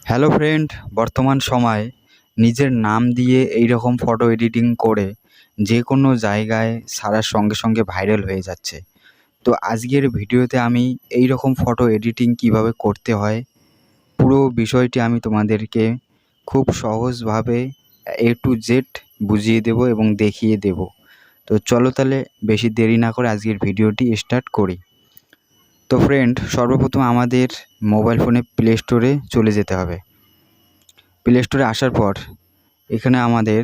Hello friend, বর্তমান সময়ে নিজের নাম দিয়ে এই রকম ফটো এডিটিং করে যে কোনো জায়গায় ছাড়ার সঙ্গে সঙ্গে ভাইরাল হয়ে যাচ্ছে। তো আজকের ভিডিওতে আমি এই রকম ফটো এডিটিং কিভাবে করতে হয় পুরো বিষয়টি আমি তোমাদেরকে খুব সহজভাবে A to Z বুঝিয়ে দেব এবং দেখিয়ে দেব। তো চলো তাহলে বেশি দেরি না করে আজকের ভিডিওটি স্টার্ট করি। তো ফ্রেন্ড, সর্বপ্রথম আমাদের মোবাইল ফোনে প্লে স্টোরে চলে যেতে হবে। প্লে স্টোরে আসার পর এখানে আমাদের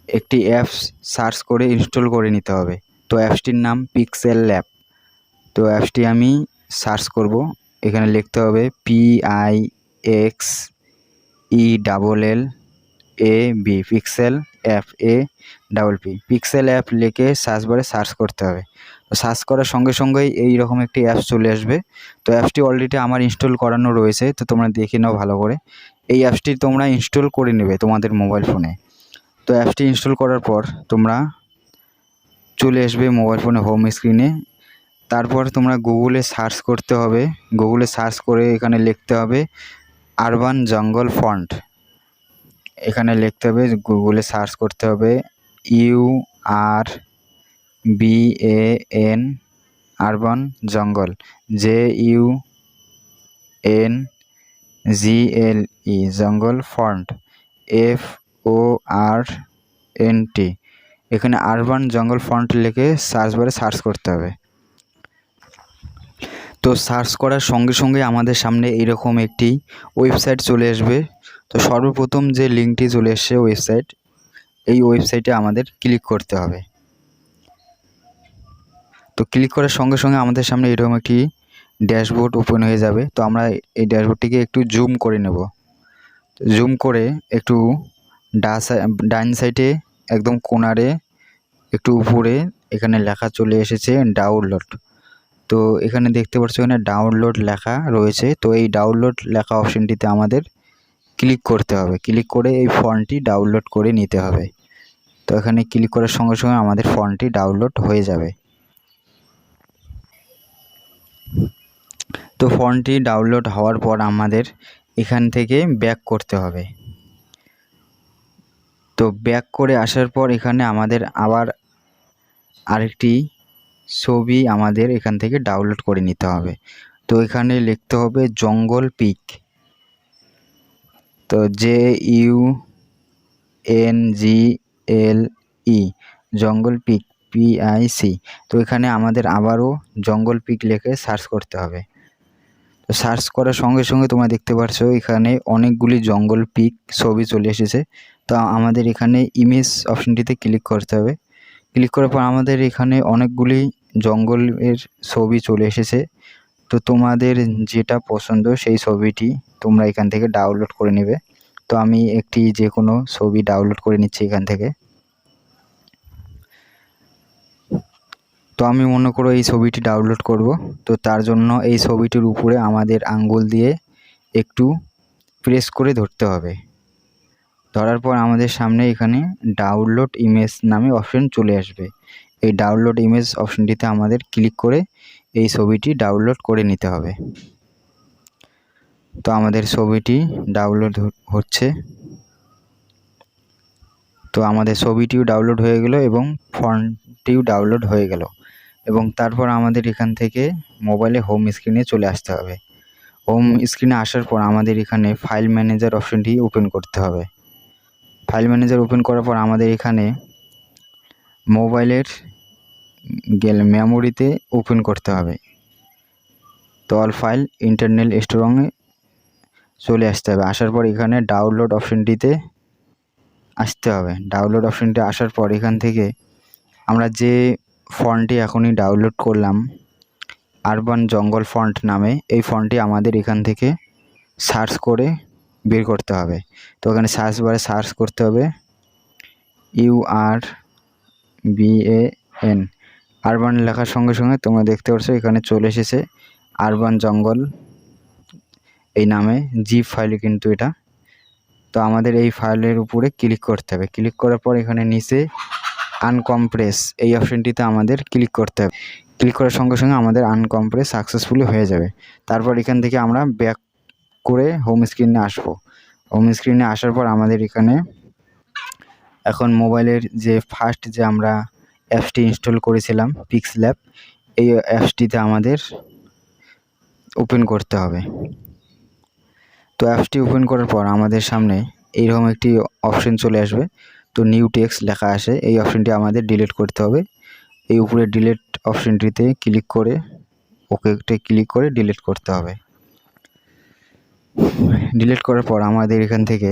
একটি অ্যাপস সার্চ করে ইনস্টল করে নিতে হবে। তো অ্যাপসটির নাম পিক্সেল ল্যাব। তো অ্যাপসটি আমি সার্চ করব। এখানে লিখতে হবে PIXELLAB, pixel app, APP, pixel app লিখে সার্চ বারে সার্চ করতে হবে। তো সার্চ করার সঙ্গে সঙ্গেই এই রকম একটি অ্যাপস চলে আসবে। তো অ্যাপসটি অলরেডি আমার ইনস্টল করানো রয়েছে, তো তোমরা দেখে নাও ভালো করে। এই অ্যাপসটি তোমরা ইনস্টল করে নেবে তোমাদের মোবাইল ফোনে। তো অ্যাপসটি ইনস্টল করার পর তোমরা চলে আসবে মোবাইল ফোনে হোম স্ক্রিনে। তারপর তোমরা গুগলে সার্চ করতে হবে। গুগলে সার্চ করে এখানে লিখতে হবে আরবান জঙ্গল ফন্ট। এখানে লিখতে হবে, গুগলে সার্চ করতে হবে URBAN, আরবান জঙ্গল, JUNGLE, জঙ্গল ফন্ট, FORNT। এখানে আরবান জঙ্গল ফন্ট লিখে সার্চ বারে সার্চ করতে হবে। তো সার্চ করার সঙ্গে সঙ্গে আমাদের সামনে এইরকম একটি ওয়েবসাইট চলে আসবে। তো সর্বপ্রথম যে লিঙ্কটি চলে এসছে ওয়েবসাইট, এই ওয়েবসাইটে আমাদের ক্লিক করতে হবে। তো ক্লিক করার সঙ্গে সঙ্গে আমাদের সামনে এরকম একটি ড্যাশবোর্ড ওপেন হয়ে যাবে। তো আমরা এই ড্যাশবোর্ডটিকে একটু জুম করে নেব। জুম করে একটু ডান সাইডে একদম কোণারে একটু উপরে এখানে লেখা চলে এসেছে ডাউনলোড। তো এখানে দেখতে পাচ্ছ এখানে ডাউনলোড লেখা রয়েছে। তো এই ডাউনলোড লেখা অপশনটিতে আমাদের ক্লিক করতে হবে। ক্লিক করে এই ফন্টটি ডাউনলোড করে নিতে হবে। তো এখানে ক্লিক করার সঙ্গে সঙ্গে আমাদের ফন্টটি ডাউনলোড হয়ে যাবে। তো ফন্টটি ডাউনলোড হওয়ার পর আমাদের এখান থেকে ব্যাক করতে হবে। তো ব্যাক করে আসার পর এখানে আমাদের আবার আরেকটি ছবি আমাদের এখান থেকে ডাউনলোড করে নিতে হবে। তো এখানে লিখতে হবে জঙ্গল পিক। তো JUNGLE, জঙ্গল পিক, PIC। তো এখানে আমাদের আবারও জঙ্গল পিক লিখে সার্চ করতে হবে। তো সার্চ করার সঙ্গে সঙ্গে তোমরা দেখতে পাচ্ছ এখানে অনেকগুলি জঙ্গল পিক ছবি চলে এসেছে। তো আমাদের এখানে ইমেজ অপশনটিতে ক্লিক করতে হবে। ক্লিক করার পর আমাদের এখানে অনেকগুলি জঙ্গলের ছবি চলে এসেছে। তো তোমাদের যেটা পছন্দ সেই ছবিটি তোমরা এখান থেকে ডাউনলোড করে নেবে। তো আমি একটি যে কোনো ছবি ডাউনলোড করে নিচ্ছি এখান থেকে। তো আমি মনে করো এই ছবিটি ডাউনলোড করব। তো তার জন্য এই ছবিটির উপরে আমাদের আঙ্গুল দিয়ে একটু প্রেস করে ধরতে হবে। ধরার পর আমাদের সামনে এখানে ডাউনলোড ইমেজ নামে অপশন চলে আসবে। এই ডাউনলোড ইমেজ অপশনটিতে আমাদের ক্লিক করে এই ছবিটি ডাউনলোড করে নিতে হবে। তো আমাদের ছবিটি ডাউনলোড হচ্ছে। তো আমাদের ছবিটিও ডাউনলোড হয়ে গেল এবং ফন্টটিও ডাউনলোড হয়ে গেল। এবং তারপর আমাদের এখান থেকে মোবাইলে হোম স্ক্রিনে চলে আসতে হবে। হোম স্ক্রিনে আসার পর আমাদের এখানে ফাইল ম্যানেজার অপশনটি ওপেন করতে হবে। ফাইল ম্যানেজার ওপেন করার পর আমাদের এখানে মোবাইলের মেমোরিতে ওপেন করতে হবে। তো অল ফাইল ইন্টারনাল স্টোরেজে চলে আসতে হবে। আসার পর এখানে ডাউনলোড অপশনটিতে আসতে হবে। ডাউনলোড অপশনটি আসার পর এখান থেকে আমরা যে ফন্টটি এখনই ডাউনলোড করলাম আরবান জঙ্গল ফন্ট নামে, এই ফন্টটি আমাদের এখান থেকে সার্চ করে বের করতে হবে। তো এখানে সার্চ বারে সার্চ করতে হবে URBAN, আরবান লেখার সঙ্গে সঙ্গে তোমরা দেখতে পাচ্ছ এখানে চলে এসেছে আরবান জঙ্গল এই নামে জিপ ফাইলে কিন্তু এটা। তো আমাদের এই ফাইলের উপরে ক্লিক করতে হবে। ক্লিক করার পর এখানে নিচে আনকম্প্রেস এই অপশনটিতে আমাদের ক্লিক করতে হবে। ক্লিক করার সঙ্গে সঙ্গে আমাদের আনকম্প্রেস সাকসেসফুলি হয়ে যাবে। তারপর এখান থেকে আমরা ব্যাক করে হোম স্ক্রিনে আসবো। হোম স্ক্রিনে আসার পর আমাদের এখানে এখন মোবাইলের যে ফার্স্ট যে আমরা অ্যাপসটি ইনস্টল করেছিলাম পিক্সল্যাব, এই অ্যাপসটিতে আমাদের ওপেন করতে হবে। তো অ্যাপসটি ওপেন করার পর আমাদের সামনে এইরকম একটি অপশন চলে আসবে। তো নিউ টেক্সট লেখা আসে, এই অপশনটি আমাদের ডিলিট করতে হবে। এই উপরে ডিলিট অপশনটিতে ক্লিক করে ওকেতে ক্লিক করে ডিলিট করতে হবে। ডিলিট করার পর আমাদের এখান থেকে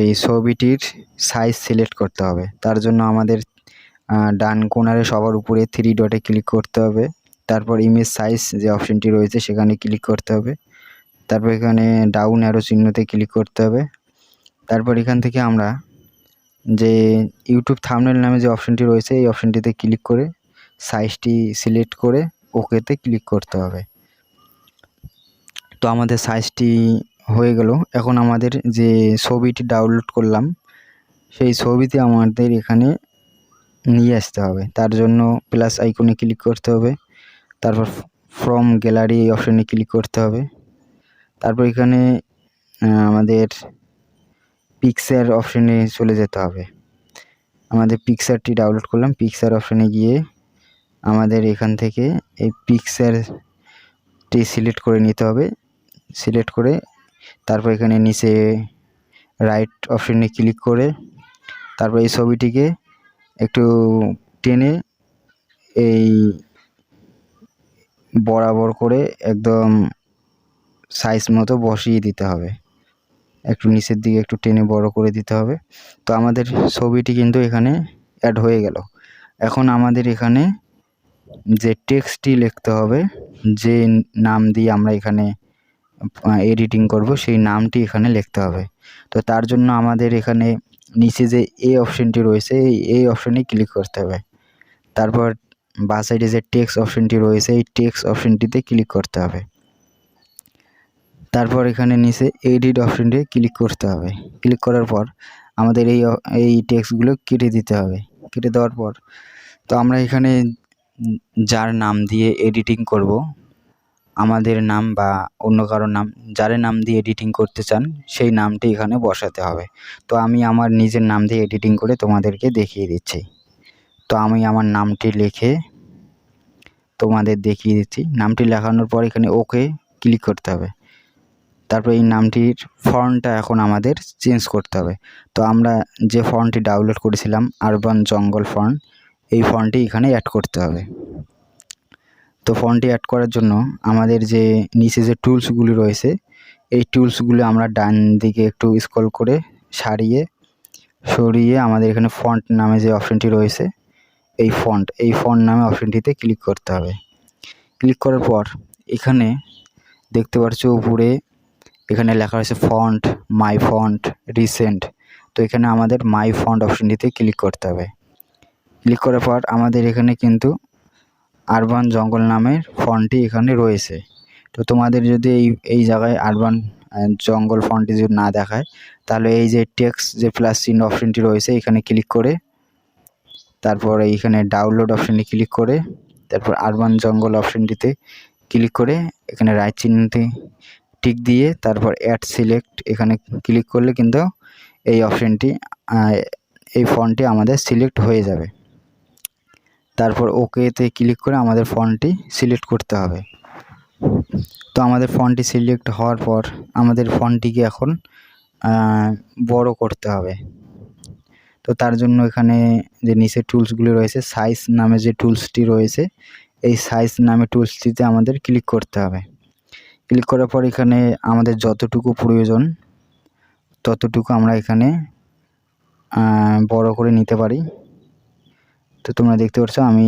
এই ছবিটির সাইজ সিলেক্ট করতে হবে। তার জন্য আমাদের ডান কোণারে সবার উপরে 3 ডটে ক্লিক করতে হবে। তারপর ইমেজ সাইজ যে অপশনটি রয়েছে সেখানে ক্লিক করতে হবে। তারপর এখানে ডাউন অ্যারো চিহ্নতে ক্লিক করতে হবে। তারপর এখান থেকে আমরা যে ইউটিউব থাম্বনেল নামে যে অপশনটি রয়েছে এই অপশনটিতে ক্লিক করে সাইজটি সিলেক্ট করে ওকেতে ক্লিক করতে হবে। তো আমাদের সাইজটি হয়ে গেল। এখন আমাদের যে ছবিটি ডাউনলোড করলাম সেই ছবিটি আমাদের এখানে নিয়ে আসতে হবে। তার জন্য প্লাস আইকনে ক্লিক করতে হবে। তারপর ফ্রম গ্যালারি এই অপশনে ক্লিক করতে হবে। তারপর এখানে আমাদের পিকচার অপশনে চলে যেতে হবে। আমাদের পিকচারটি ডাউনলোড করলাম, পিকচার অপশনে গিয়ে আমাদের এখান থেকে এই পিকচারটি সিলেক্ট করে নিতে হবে। সিলেক্ট করে তারপর এখানে নিচে রাইট অপশনে ক্লিক করে তারপর এই ছবিটিকে একটু টেনে এই বরাবর করে একদম সাইজ মতো বসিয়ে দিতে হবে। একটু নিচের দিকে একটু টেনে বড় করে দিতে হবে। তো আমাদের ছবিটি কিন্তু এখানে অ্যাড হয়ে গেল। এখন আমাদের এখানে যে টেক্সটটি লিখতে হবে, যে নাম দিয়ে আমরা এখানে এডিটিং করব সেই নামটি এখানে লিখতে হবে। তো তার জন্য আমাদের এখানে নিচে যে এই অপশনটি রয়েছে এই অপশনে ক্লিক করতে হবে। তারপর বাঁ সাইডে যে টেক্সট অপশনটি রয়েছে এই টেক্সট অপশনটিতে ক্লিক করতে হবে। তারপর এখানে নিচে এডিট অপশনটি ক্লিক করতে হবে। ক্লিক করার পর আমাদের এই টেক্সটগুলো কেটে দিতে হবে। কেটে দেওয়ার পর তো আমরা এখানে যার নাম দিয়ে এডিটিং করব, আমাদের নাম বা অন্য কারোর নাম, যার নাম দিয়ে এডিটিং করতে চান সেই নামটি এখানে বসাতে হবে। তো আমি আমার নিজের নাম দিয়ে এডিটিং করে তোমাদেরকে দেখিয়ে দিচ্ছি। তো আমি আমার নামটি লিখে তোমাদের দেখিয়ে দিচ্ছি। নামটি লেখানোর পর এখানে ওকে ক্লিক করতে হবে। তারপর এই নামটির ফন্টটা এখন আমাদের চেঞ্জ করতে হবে। তো আমরা যে ফন্টটি ডাউনলোড করেছিলাম আরবান জঙ্গল ফন্ট, এই ফন্টটি এখানে অ্যাড করতে হবে। তো ফন্টটি অ্যাড করার জন্য আমাদের যে নিচে যে টুলসগুলি রয়েছে এই টুলসগুলো আমরা ডান দিকে একটু স্ক্রল করে সরিয়ে আমাদের এখানে ফন্ট নামে যে অপশনটি রয়েছে এই ফন্ট নামে অপশনটিতে ক্লিক করতে হবে। ক্লিক করার পর এখানে দেখতে পাচ্ছ উপরে এখানে লেখা রয়েছে ফন্ট, মাই ফন্ট, রিসেন্ট। তো এখানে আমাদের মাই ফন্ট অপশনটিতে ক্লিক করতে হবে। ক্লিক করার পর আমাদের এখানে কিন্তু আরবান জঙ্গল নামের ফন্টটি এখানে রয়েছে। তো তোমাদের যদি এই জায়গায় আরবান জঙ্গল ফন্টটি যদি না দেখায় তাহলে এই যে টেক্সট যে প্লাস চিহ্ন অপশনটি রয়েছে এখানে ক্লিক করে তারপর এইখানে ডাউনলোড অপশনে ক্লিক করে তারপর আরবান জঙ্গল অপশনটিতে ক্লিক করে এখানে রাইট চিহ্নতে টিক দিয়ে তারপর অ্যাড সিলেক্ট এখানে ক্লিক করলে কিন্তু এই অপশনটি এই ফন্টটি আমাদের সিলেক্ট হয়ে যাবে। তারপর ওকেতে ক্লিক করে আমাদের ফন্টটি সিলেক্ট করতে হবে। তো আমাদের ফন্টটি সিলেক্ট হওয়ার পর আমাদের ফন্টটিকে এখন বড় করতে হবে। তো তার জন্য এখানে যে নিচে টুলসগুলি রয়েছে সাইজ নামে যে টুলসটি রয়েছে এই সাইজ নামে টুলসটিতে আমাদের ক্লিক করতে হবে। ক্লিক করার পর এখানে আমাদের যতটুকু প্রয়োজন ততটুকু আমরা এখানে বড় করে নিতে পারি। তো তোমরা দেখতে পাচ্ছ আমি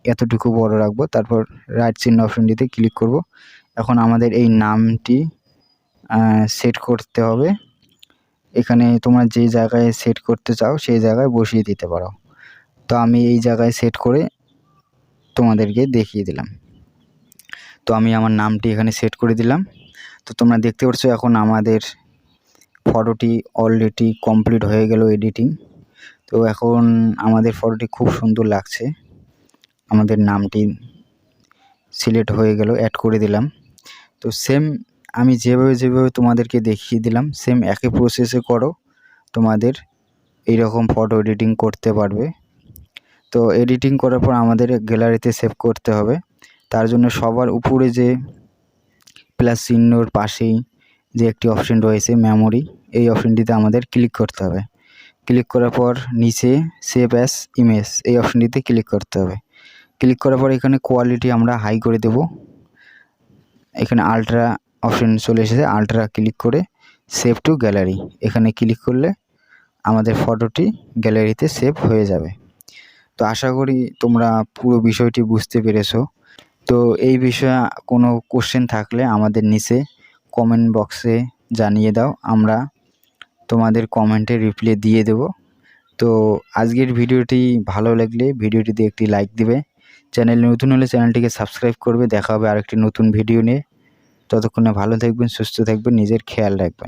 এতটুকু বড় রাখবো। তারপর রাইট চিহ্ন অপশনটিতে ক্লিক করব। এখন আমাদের এই নামটি সেট করতে হবে। এখানে তোমরা যে জায়গায় সেট করতে চাও সেই জায়গায় বসিয়ে দিতে পারো। তো আমি এই জায়গায় সেট করে তোমাদেরকে দেখিয়ে দিলাম। তো আমি আমার নামটি এখানে সেট করে দিলাম। তো তোমরা দেখতে পাচ্ছ এখন আমাদের ফটোটি অলরেডি কমপ্লিট হয়ে গেল এডিটিং। তো এখন আমাদের ফটোটি খুব সুন্দর লাগছে। আমাদের নামটি সিলেক্ট হয়ে গেল, অ্যাড করে দিলাম। তো সেম আমি যেভাবে তোমাদেরকে দেখিয়ে দিলাম সেম একই প্রসেসে করো, তোমাদের এইরকম ফটো এডিটিং করতে পারবে। তো এডিটিং করার পর আমাদের গ্যালারিতে সেভ করতে হবে। তার জন্য সবার উপরে যে প্লাস চিহ্নর পাশেই যে একটি অপশন রয়েছে মেমোরি, এই অপশনটিতে আমাদের ক্লিক করতে হবে। ক্লিক করার পর নিচে সেভ অ্যাজ ইমেজ এই অপশনটিতে ক্লিক করতে হবে। ক্লিক করার পর এখানে কোয়ালিটি আমরা হাই করে দেব। এখানে আলট্রা অপশন চলে এসেছে, আলট্রা ক্লিক করে সেভ টু গ্যালারি এখানে ক্লিক করলে আমাদের ফটোটি গ্যালারিতে সেভ হয়ে যাবে। তো আশা করি তোমরা পুরো বিষয়টি বুঝতে পেরেছো। তো এই বিষয়ে কোনো কোশ্চেন থাকলে আমাদের নিচে কমেন্ট বক্সে জানিয়ে দাও, আমরা তোমাদের কমেন্টে রিপ্লাই দিয়ে দেব। তো আজকের ভিডিওটি ভালো লাগলে ভিডিওটিতে একটি লাইক দিবে, চ্যানেলে নতুন হলে চ্যানেলটিকে সাবস্ক্রাইব করবে। দেখা হবে আরেকটি নতুন ভিডিও নিয়ে। ততক্ষণে ভালো থাকবেন, সুস্থ থাকবেন, নিজের খেয়াল রাখবেন।